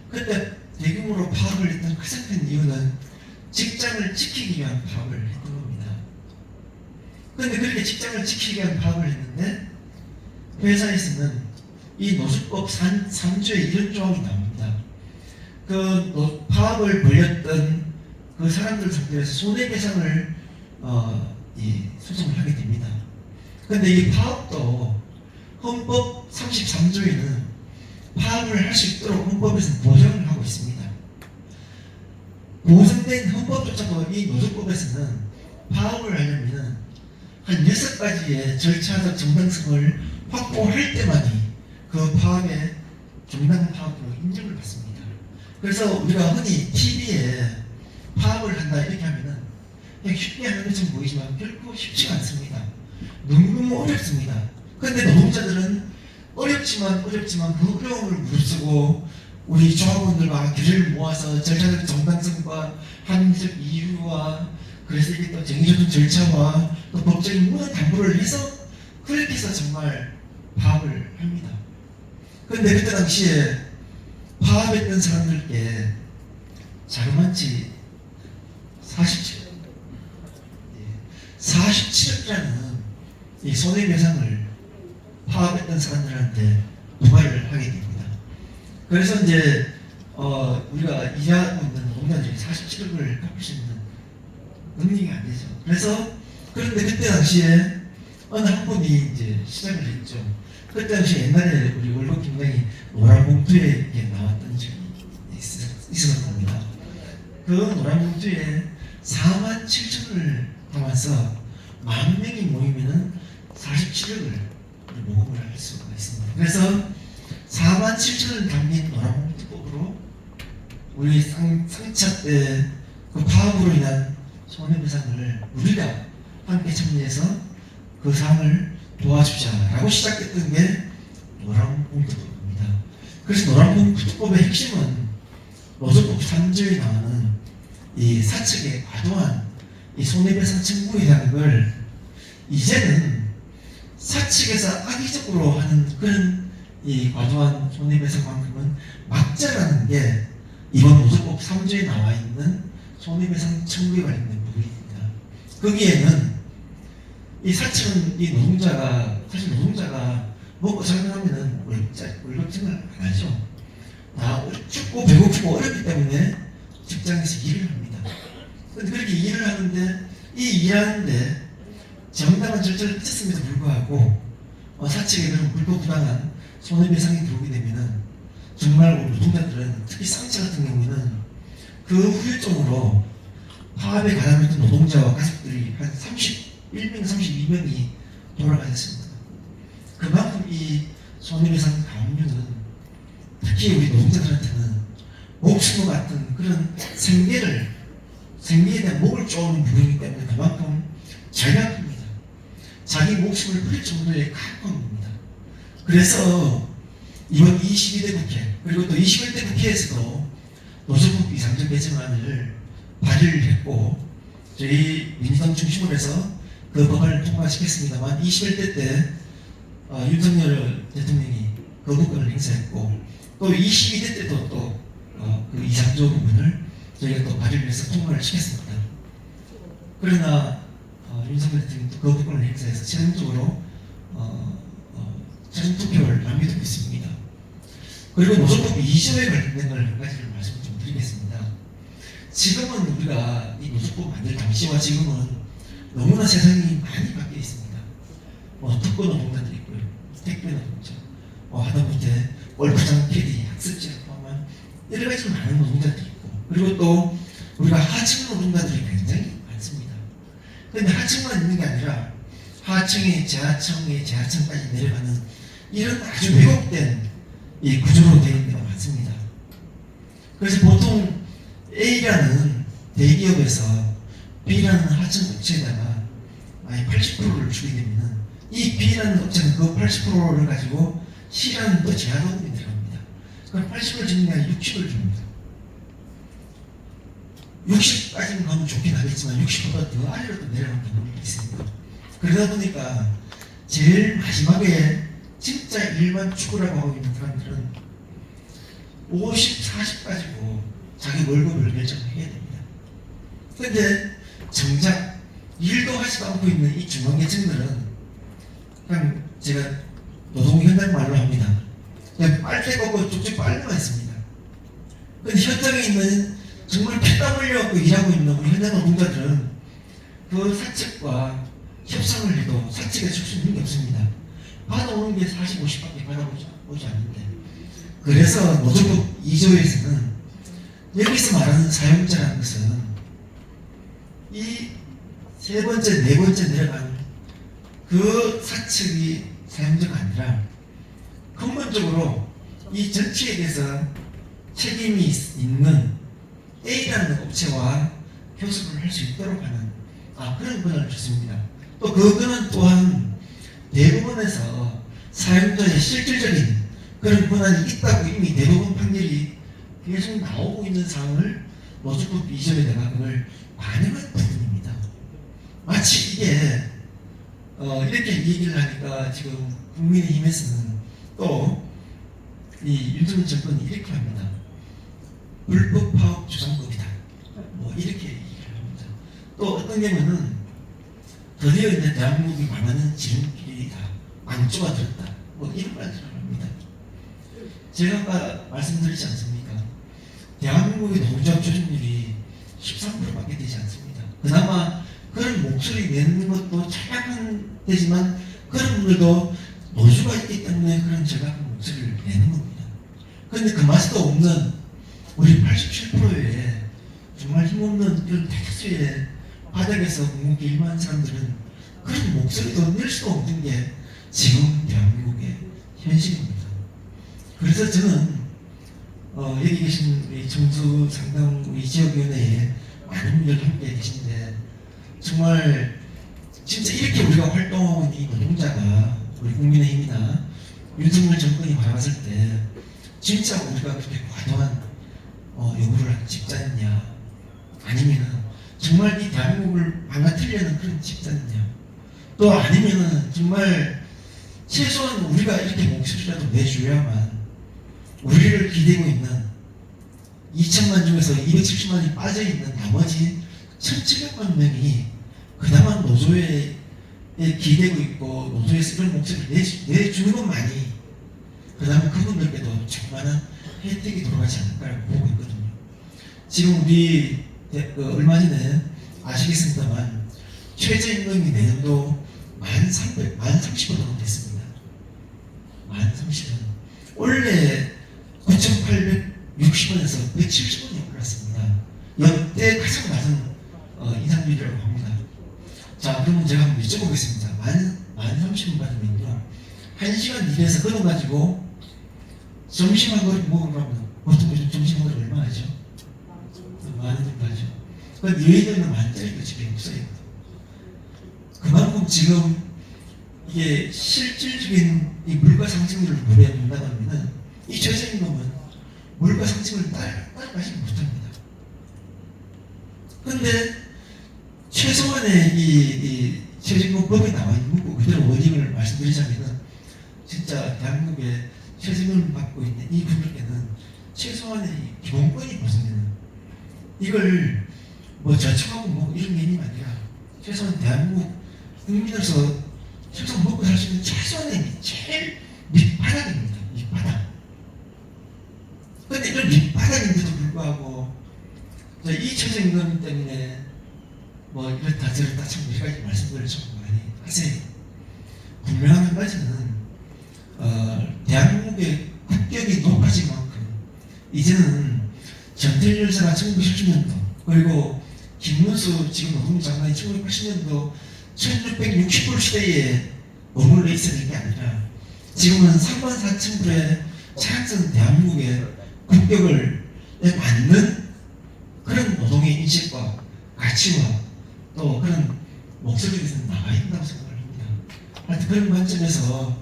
그때 대규모로 파업을 했던 가장 큰 이유는 직장을 지키기 위한 파업을 했던 겁니다. 그런데 그렇게 직장을 지키기 위한 파업을 했는데 회사에서는 이 노조법 3조에 이런 조항이 나옵니다. 그 파업을 벌였던 그 사람들 상대에서 손해배상을 소송을 하게 됩니다. 그런데 이 파업도 헌법 33조에는 파업을 할 수 있도록 헌법에서 보장을 하고 있습니다. 보장된 헌법조차도 이 노조법에서는 파업을 하려면 한 6가지의 절차적 정당성을 확보할 때만이 그 파업의 정당 파업으로 인정을 받습니다. 그래서 우리가 흔히 TV에 파업을 한다 이렇게 하면은 그냥 쉽게 하는 것처럼 보이지만 결코 쉽지가 않습니다. 너무 어렵습니다. 그런데 노동자들은 어렵지만 그 어려움을 무릅쓰고 우리 조합원들과 교류를 모아서 절차적 정당성과 합리적 이유와 그래서 이게 또 정의조정 절차와 또 법적인 모든 담보를 해서 그렇게 해서 정말 파업을 합니다. 그런데 그때 당시에 파업했던 사람들께 자그만치 47억이라는 이 손해배상을 파업했던 사람들한테 부과를 하게 됩니다. 그래서 이제 우리가 일하고 있는 노동자들이 47억을 갚을 수 있는 능력이 안 되죠. 그런데 그때 당시에 어느 한 분이 이제 시작을 했죠. 그때 당시 옛날에 우리 월급 김장이 노란 봉투에 나왔던 적이 있었던 겁니다. 그 노란 봉투에 47,000원을 담아서 10,000명이 모이면은 47억을 모금을 할 수가 있습니다. 그래서 47,000원을 담긴 노란 봉투법으로 우리 상차 때 그 파업으로 인한 손해배상을 우리가 함께 참여해서 그 상을 도와주자라고 시작했던 게 노란봉투법입니다. 그래서 노란봉투법의 핵심은 노조법 3조에 나오는 이 사측의 과도한 이 손해배상 청구에 걸 이제는 사측에서 악의적으로 하는 그런 이 과도한 손해배상만큼은 막자라는 게 이번 노조법 3조에 나와 있는 손해배상 청구에 관련된 부분입니다. 거기에는 이 사측은 이 노동자가 사실 노동자가 먹고 살면은 월급증을 안 하죠. 다 춥고 배고프고 어렵기 때문에 직장에서 일을 합니다. 근데 그렇게 일을 하는데 이 일하는데 정당한 절차를 거쳤음에도 불구하고 사측의 그런 불법부당한 손해배상이 들어오게 되면은 정말 우리 노동자들은 특히 쌍차 같은 경우에는 그 후유증으로 파업에 가담했던 노동자와 가족들이 한 31명, 32명이 돌아가셨습니다. 그만큼 이 손해배상 가압류는 특히 우리 노동자들한테는 목숨과 같은 그런 생계에 대한 목을 쪼는 부분이기 때문에 그만큼 잘 아픕니다. 자기 목숨을 버릴 정도의 가혹한 겁니다. 그래서 이번 22대 국회 그리고 또 21대 국회에서도 노조법 비상적 개정안을 발의를 했고 저희 민주당 중심으로 해서 그 법안을 통과시켰습니다만 21대 때 윤석열 대통령이 거부권을 행사했고 또 22대 때도 또 그 이상조 부분을 저희가 또 발의를 해서 통과를 시켰습니다. 그러나 윤석열 대통령이 또 거부권을 행사해서 최종적으로 최종 투표를 남겨두고 있습니다. 그리고 노조법 2조에 관련된 걸 한 가지를 말씀 좀 드리겠습니다. 지금은 우리가 이 노조법 만들 당시와 지금은 너무나 세상이 많이 바뀌어 있습니다. 특권 노동자들이 있고요, 택배 노동자, 하다못해 골프장 PD, 학습지를 포함한 여러 가지 많은 노동자들이 있고, 그리고 또 우리가 하층 노동자들이 굉장히 많습니다. 그런데 하층만 있는 게 아니라 하층에 재하층까지 내려가는 이런 아주 왜곡된 이 구조로 되어 있는 데가 많습니다. 그래서 보통 A라는 대기업에서 B라는 하층 업체에다가 80%를 주게 되면 이 B라는 업체는 그 80%를 가지고 C라는 또 재하도급이 들어갑니다. 그럼 80%를 주는 게 아니라 60을 줍니다. 60까지는 가면 좋긴 하겠지만 60보다 더 아래로 또 내려가는 경우가 있습니다. 그러다 보니까 제일 마지막에 진짜 일만 추구라고 하고 있는 사람들은 50, 40 가지고 자기 월급을 결정해야 됩니다. 근데 정작 일도 하지도 않고 있는 이 중앙계층들은 그냥 제가 노동현장 말로 합니다. 그냥 빨대 꺾고 쭉쭉 빨래만 했습니다. 근데 현장에 있는 정말 피땀 흘려갖고 일하고 있는 우리 현장 노동자들은 그 사측과 협상을 해도 사측에 줄 수 있는 게 없습니다. 받아오는 게 40, 50밖에 받아오지 않는데, 그래서 노조법 2조에서는 여기서 말하는 사용자라는 것은 이 세 번째, 네 번째 내려간 그 사측이 사용자가 아니라 근본적으로 이 전체에 대해서 책임이 있는 A라는 업체와 교섭을 할 수 있도록 하는 그런 권한을 줬습니다. 또 그 권한 또한 대법원에서 사용자의 실질적인 그런 권한이 있다고 이미 대법원 판결이 계속 나오고 있는 사항을 노조법 2조에다가 그걸 반영한 부분입니다. 마치 이게 이렇게 얘기를 하니까 지금 국민의힘에서는 또 이 윤석열 정권이 이렇게 합니다. 불법 파업 주장법이다. 이렇게 얘기를 합니다. 또 어떤 경우는 드디어 이제 대한민국이 망하는 지름길이다. 안쪽아 들었다. 이런 말들을 합니다. 제가 아까 말씀드리지 않습니까? 대한민국의 노동자 조직률이 13%밖에 되지 않습니다. 그나마 그런 목소리 내는 것도 절약한 되지만 그런 분들도 노조가 있기 때문에 그런 절약한 목소리를 내는 겁니다. 그런데 그 맛도 없는 우리 87%의 정말 힘없는 그런 대다수의 바닥에서 공무기 일만 사람들은 그런 목소리도 낼 수가 없는 게 지금 대한민국의 현실입니다. 그래서 저는 여기 계신 우리 정수 상당 우리 지역위원회에 많은 분들 함께 계신데 정말 진짜 이렇게 우리가 활동하고 있는 이 노동자가 우리 국민의힘이나 윤석열 정권이 바라봤을 때 진짜 우리가 그렇게 과도한 요구를 한 집단이냐, 아니면은 정말 이 대한민국을 망가뜨리려는 그런 집단이냐, 또 아니면은 정말 최소한 우리가 이렇게 목소리라도 내줘야만 우리를 기대고 있는 2천만 중에서 270만이 빠져있는 나머지 1,700만 명이 그나마 노조에 기대고 있고 노조에서 이런 목소리를 내주는 것만이 그다음에 그분들께도 정말은 혜택이 돌아가지 않을까라고 보고 있거든요. 지금 우리 얼마 전에 아시겠습니다만 최저임금이 내년도 1,030원 정도 됐습니다. 1,030원. 원래 9,860원에서 170원이 올랐습니다. 역대 가장 낮은 인상률이라고 합니다. 자, 그러면 제가 한번 여쭤보겠습니다. 1,030원 받으면요, 1시간 일해서 끊어가지고 점심 한 그릇 먹으려면 보통 요즘 점심 한 그릇 얼마 하죠? 10,000원 정도 하죠. 그건 여의도는 10,000원짜리도 집에 없어요. 그만큼 지금 이게 실질적인 이 물가 상승률을 고려한다고 하면은 이 최저임금은 물가 상승을 따라가지 못합니다. 그런데 최소한의 이 최저임금법에 나와 있는 문구 그대로 워딩을 말씀드리자면은 진짜 대한민국의 최저임금을 받고 있는 이 분들께는 최소한의 기본권이 보장되는, 이걸 뭐 저축하고 뭐 이런 개념이 아니라 최소한 대한민국 국민으로서 최소한 먹고 살 수 있는 최소한의 제일 밑바닥입니다. 밑바닥. 그런데 이런 밑바닥인데도 불구하고 이 최저임금 때문에 뭐 이렇다 저렇다 참 여러 가지 말씀들을 좀 많이 하세요. 분명한 한 가지는 대한민국의 국격이 높아진 만큼 이제는 전태일 열사가 1970년도 그리고 김문수 지금 노동부 장관이 1980년도 1660불 시대에 머물러 있었는 게 아니라 지금은 34,000불의 차악성 대한민국의 국격을 맞는 그런 노동의 인식과 가치와 또 그런 목소리에서 나와 있다고 생각을 합니다. 하여튼 그런 관점에서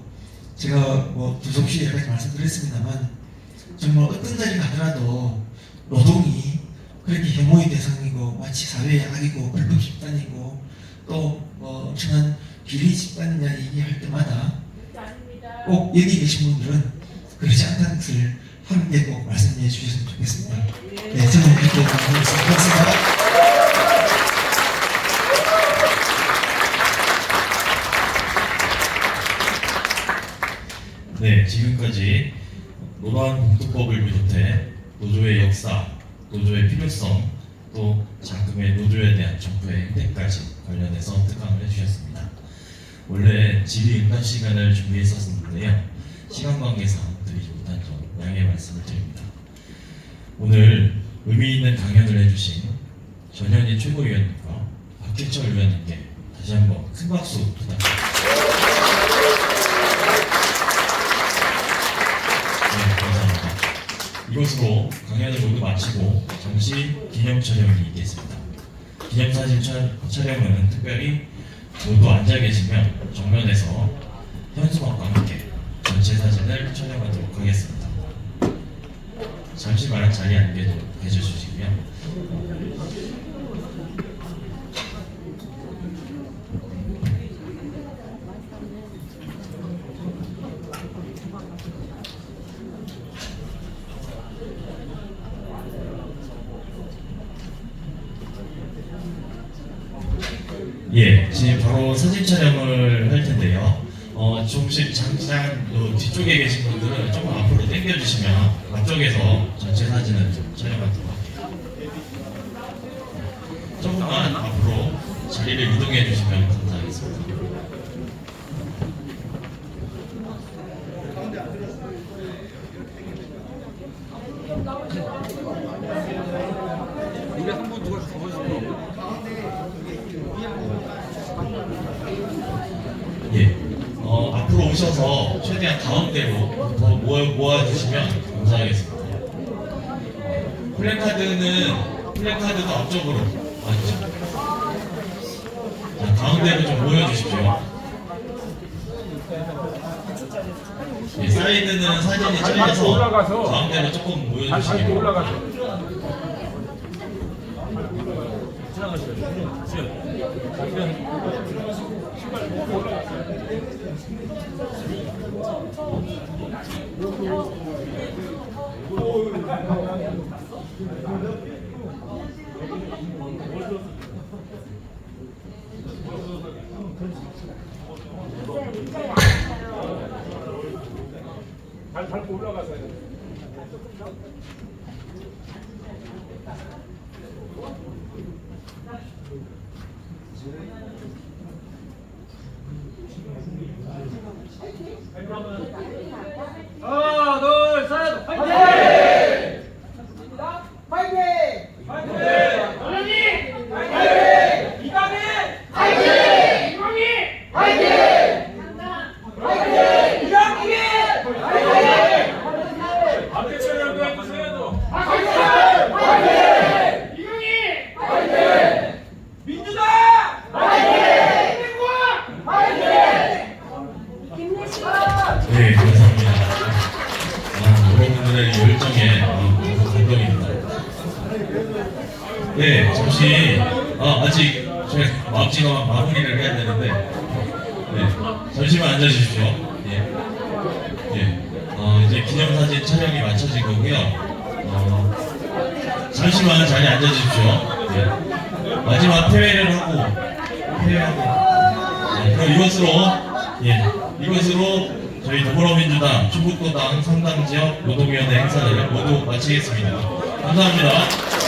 제가 뭐 두석시 여러 가지 말씀드렸습니다만 정말 어떤 자리 가더라도 노동이 그렇게 혐오의 대상이고 마치 사회의 악이고 불법 집단이고 또 뭐 엄청난 비리 집단이냐 얘기할 때마다 꼭 여기 계신 분들은 그렇지 않다는 것을 함께 꼭 말씀해 주셨으면 좋겠습니다. 네, 저는 이렇게 말씀드리겠습니다. 고맙습니다. 네, 지금까지 노란 공투법을 비롯해 노조의 역사, 노조의 필요성, 또 장금의 노조에 대한 정부의 혜택까지 관련해서 특강을 해주셨습니다. 원래 질의응답 시간을 준비했었는데요. 시간 관계상 드리지 못한 점 양해 말씀을 드립니다. 오늘 의미 있는 강연을 해주신 전현희 최고위원님과 박해철 위원님께 다시 한번 큰 박수 부탁드립니다. 네, 감사합니다. 이것으로 강연을 모두 마치고 잠시 기념 촬영이 있겠습니다. 기념사진 촬영은 특별히 모두 앉아 계시면 정면에서 현수막과 함께 전체 사진을 촬영하도록 하겠습니다. 잠시만 자리에 앉게 해주시고요. 예, 지금 바로 사진 촬영을 할 텐데요. 조금씩 잠깐 뒤쪽에 계신 분들은 조금 앞으로 당겨주시면 앞쪽에서 전체 사진을 좀 촬영하도록 할게요. 조금만 앞으로 자리를 이동해 주시면 감사하겠습니다. 우리 한분 누가 가고 싶어? 예, 앞으로 오셔서 최대한 가운데로 더 모아주시면 감사하겠습니다. 플래카드도 앞쪽으로 와주시면 자, 가운데로 좀 모여주십시오. 예, 사이드는 사진이 다시 틀려서 올라가서. 가운데로 조금 다시 보여주시기 바랍니다. 올라가서. 발 밟고 올라가서. 하나, 둘, 셋, 화이팅! 화이팅! 화이팅! 원장님! 화이팅! 이강인! 화이팅! 이광희! 화이팅! 화이팅! 이강희! 화이팅! 앞에 차량도 해주세요. 화이팅! 화이팅! 이강희! 화이팅! 민주당! 화이팅! 민주당! 화이팅! 네, 감사합니다. 여러분들의 열정에 너무 감동입니다. 네, 잠시 아직 저희가 마무리를 해야 되는데, 네, 잠시만 앉아주십시오. 예, 예, 이제 기념사진 촬영이 마쳐진 거고요. 잠시만 자리에 앉아주십시오. 예, 마지막 퇴회하고, 그럼 이것으로 저희 더불어민주당 충북도당 상당지역 노동위원회 행사를 모두 마치겠습니다. 감사합니다.